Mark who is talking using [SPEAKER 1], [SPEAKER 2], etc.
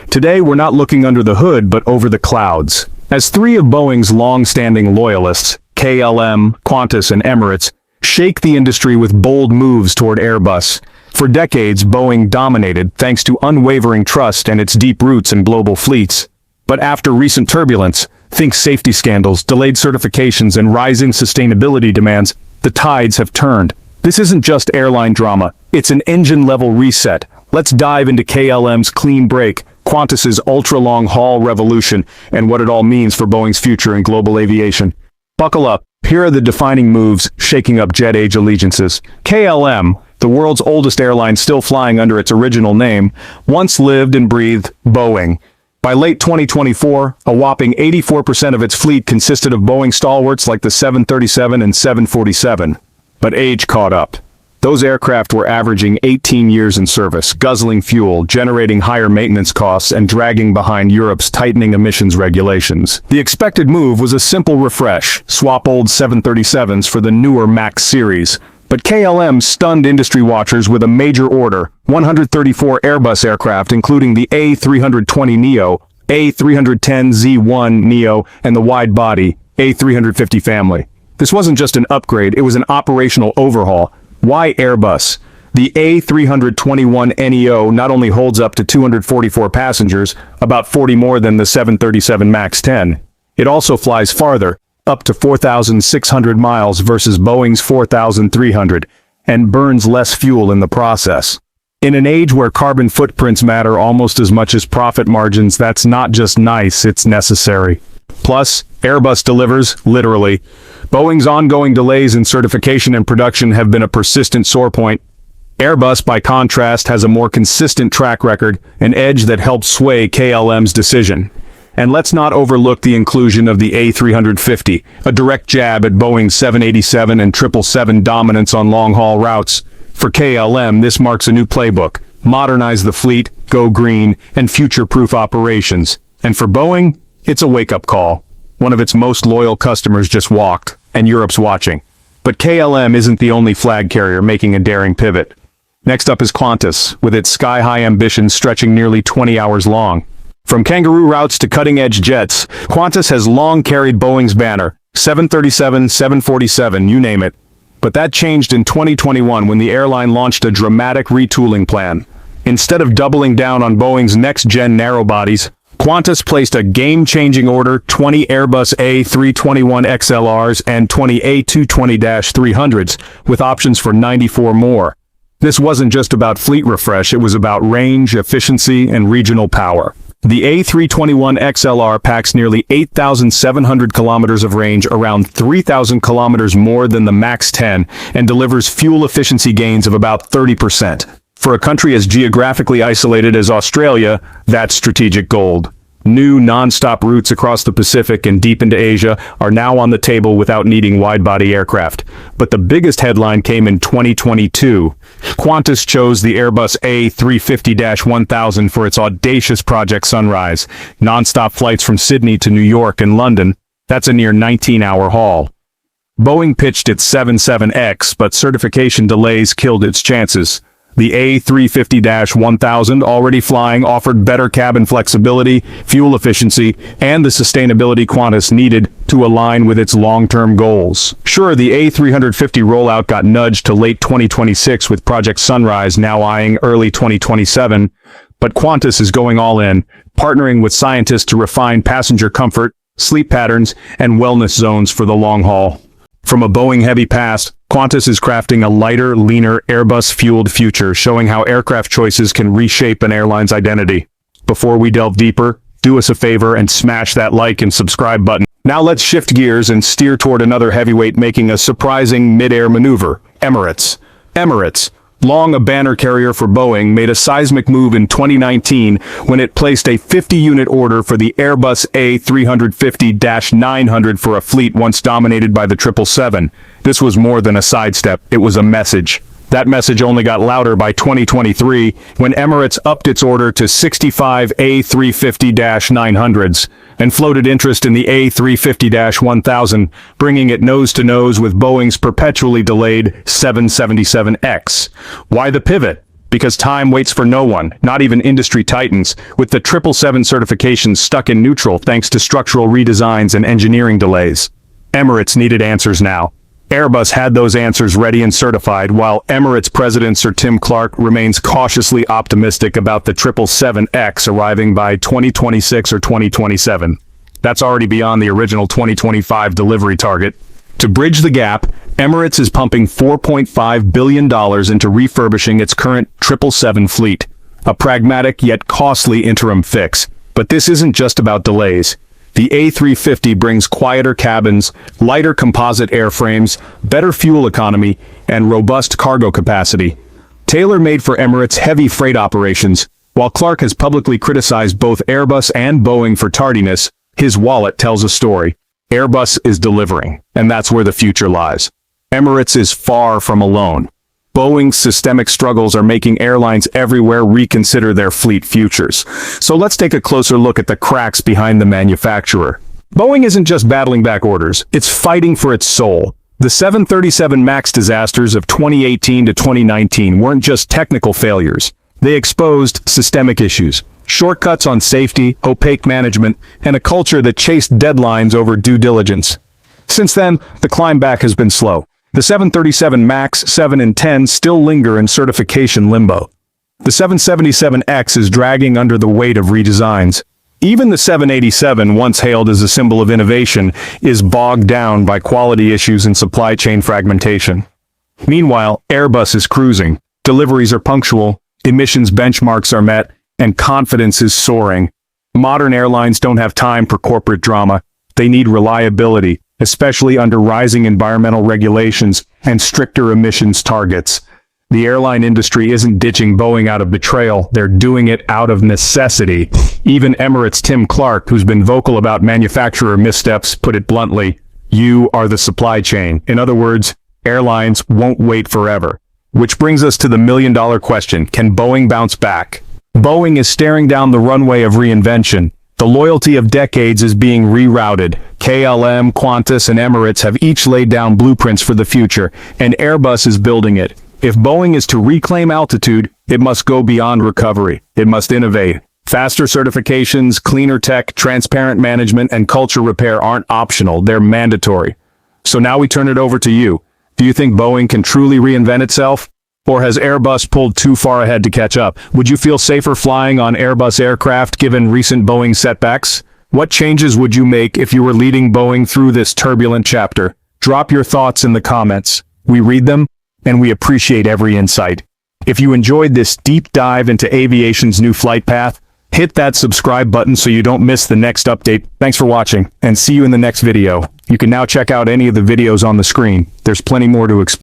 [SPEAKER 1] Today we're not looking under the hood but over the clouds. As three of Boeing's long-standing loyalists, KLM, Qantas and Emirates, shake the industry with bold moves toward Airbus. For decades, Boeing dominated thanks to unwavering trust and its deep roots in global fleets. But after recent turbulence, think safety scandals, delayed certifications and rising sustainability demands, the tides have turned. This isn't just airline drama, it's an engine-level reset. Let's dive into KLM's clean break, Qantas's ultra-long haul revolution, and what it all means for Boeing's future in global aviation. Buckle up, here are the defining moves shaking up jet age allegiances. KLM, the world's oldest airline still flying under its original name, once lived and breathed Boeing. By late 2024, a whopping 84% of its fleet consisted of Boeing stalwarts like the 737 and 747. But age caught up. Those aircraft were averaging 18 years in service, guzzling fuel, generating higher maintenance costs, and dragging behind Europe's tightening emissions regulations. The expected move was a simple refresh, swap old 737s for the newer MAX series. But KLM stunned industry watchers with a major order, 134 Airbus aircraft including the A320neo, A310Z1neo, and the wide-body A350 family. This wasn't just an upgrade, it was an operational overhaul. Why Airbus? The A321neo not only holds up to 244 passengers, about 40 more than the 737 MAX 10, it also flies farther, up to 4,600 miles versus Boeing's 4,300, and burns less fuel in the process. In an age where carbon footprints matter almost as much as profit margins, that's not just nice, it's necessary. Plus, Airbus delivers, literally. Boeing's ongoing delays in certification and production have been a persistent sore point. Airbus, by contrast, has a more consistent track record, an edge that helps sway KLM's decision. And let's not overlook the inclusion of the A350, a direct jab at Boeing's 787 and 777 dominance on long-haul routes. For KLM, this marks a new playbook. Modernize the fleet, go green, and future-proof operations. And for Boeing, it's a wake-up call. One of its most loyal customers just walked, and Europe's watching. But KLM isn't the only flag carrier making a daring pivot. Next up is Qantas, with its sky-high ambitions stretching nearly 20 hours long. From kangaroo routes to cutting-edge jets, Qantas has long carried Boeing's banner, 737, 747, you name it. But that changed in 2021 when the airline launched a dramatic retooling plan. Instead of doubling down on Boeing's next-gen narrow-bodies, Qantas placed a game-changing order, 20 Airbus A321XLRs and 20 A220-300s, with options for 94 more. This wasn't just about fleet refresh, it was about range, efficiency, and regional power. The A321XLR packs nearly 8,700 kilometers of range, around 3,000 kilometers more than the MAX 10, and delivers fuel efficiency gains of about 30%. For a country as geographically isolated as Australia, that's strategic gold. New non-stop routes across the Pacific and deep into Asia are now on the table without needing wide-body aircraft. But the biggest headline came in 2022. Qantas chose the Airbus A350-1000 for its audacious Project Sunrise. Non-stop flights from Sydney to New York and London. That's a near 19-hour haul. Boeing pitched its 77X, but certification delays killed its chances. The A350-1000, already flying, offered better cabin flexibility, fuel efficiency, and the sustainability Qantas needed to align with its long-term goals. Sure, the A350 rollout got nudged to late 2026 with Project Sunrise now eyeing early 2027, but Qantas is going all in, partnering with scientists to refine passenger comfort, sleep patterns, and wellness zones for the long haul. From a Boeing-heavy past, Qantas is crafting a lighter, leaner, Airbus-fueled future, showing how aircraft choices can reshape an airline's identity. Before we delve deeper, do us a favor and smash that like and subscribe button. Now let's shift gears and steer toward another heavyweight making a surprising mid-air maneuver, Emirates. Emirates, long a banner carrier for Boeing, made a seismic move in 2019 when it placed a 50-unit order for the Airbus A350-900 for a fleet once dominated by the 777. This was more than a sidestep, it was a message. That message only got louder by 2023, when Emirates upped its order to 65 A350-900s, and floated interest in the A350-1000, bringing it nose-to-nose with Boeing's perpetually delayed 777X. Why the pivot? Because time waits for no one, not even industry titans, with the 777 certification stuck in neutral thanks to structural redesigns and engineering delays. Emirates needed answers now. Airbus had those answers ready and certified, while Emirates President Sir Tim Clark remains cautiously optimistic about the 777X arriving by 2026 or 2027. That's already beyond the original 2025 delivery target. To bridge the gap, Emirates is pumping $4.5 billion into refurbishing its current 777 fleet, a pragmatic yet costly interim fix. But this isn't just about delays. The A350 brings quieter cabins, lighter composite airframes, better fuel economy, and robust cargo capacity. Tailor-made for Emirates' heavy freight operations, while Clark has publicly criticized both Airbus and Boeing for tardiness, his wallet tells a story. Airbus is delivering, and that's where the future lies. Emirates is far from alone. Boeing's systemic struggles are making airlines everywhere reconsider their fleet futures. So let's take a closer look at the cracks behind the manufacturer. Boeing isn't just battling back orders, it's fighting for its soul. The 737 MAX disasters of 2018 to 2019 weren't just technical failures. They exposed systemic issues, shortcuts on safety, opaque management, and a culture that chased deadlines over due diligence. Since then, the climb back has been slow. The 737 MAX 7 and 10 still linger in certification limbo. The 777X is dragging under the weight of redesigns. Even the 787, once hailed as a symbol of innovation, is bogged down by quality issues and supply chain fragmentation. Meanwhile, Airbus is cruising. Deliveries are punctual, emissions benchmarks are met, and confidence is soaring. Modern airlines don't have time for corporate drama. They need reliability, especially under rising environmental regulations and stricter emissions targets. The airline industry isn't ditching Boeing out of betrayal, they're doing it out of necessity. Even Emirates' Tim Clark, who's been vocal about manufacturer missteps, put it bluntly, "You are the supply chain." In other words, airlines won't wait forever. Which brings us to the million-dollar question, can Boeing bounce back? Boeing is staring down the runway of reinvention. The loyalty of decades is being rerouted. KLM, Qantas, and Emirates have each laid down blueprints for the future, and Airbus is building it. If Boeing is to reclaim altitude, it must go beyond recovery. It must innovate. Faster certifications, cleaner tech, transparent management, and culture repair aren't optional, they're mandatory. So now we turn it over to you. Do you think Boeing can truly reinvent itself? Or has Airbus pulled too far ahead to catch up? Would you feel safer flying on Airbus aircraft given recent Boeing setbacks? What changes would you make if you were leading Boeing through this turbulent chapter? Drop your thoughts in the comments. We read them, and we appreciate every insight. If you enjoyed this deep dive into aviation's new flight path, hit that subscribe button so you don't miss the next update. Thanks for watching, and see you in the next video. You can now check out any of the videos on the screen. There's plenty more to explore.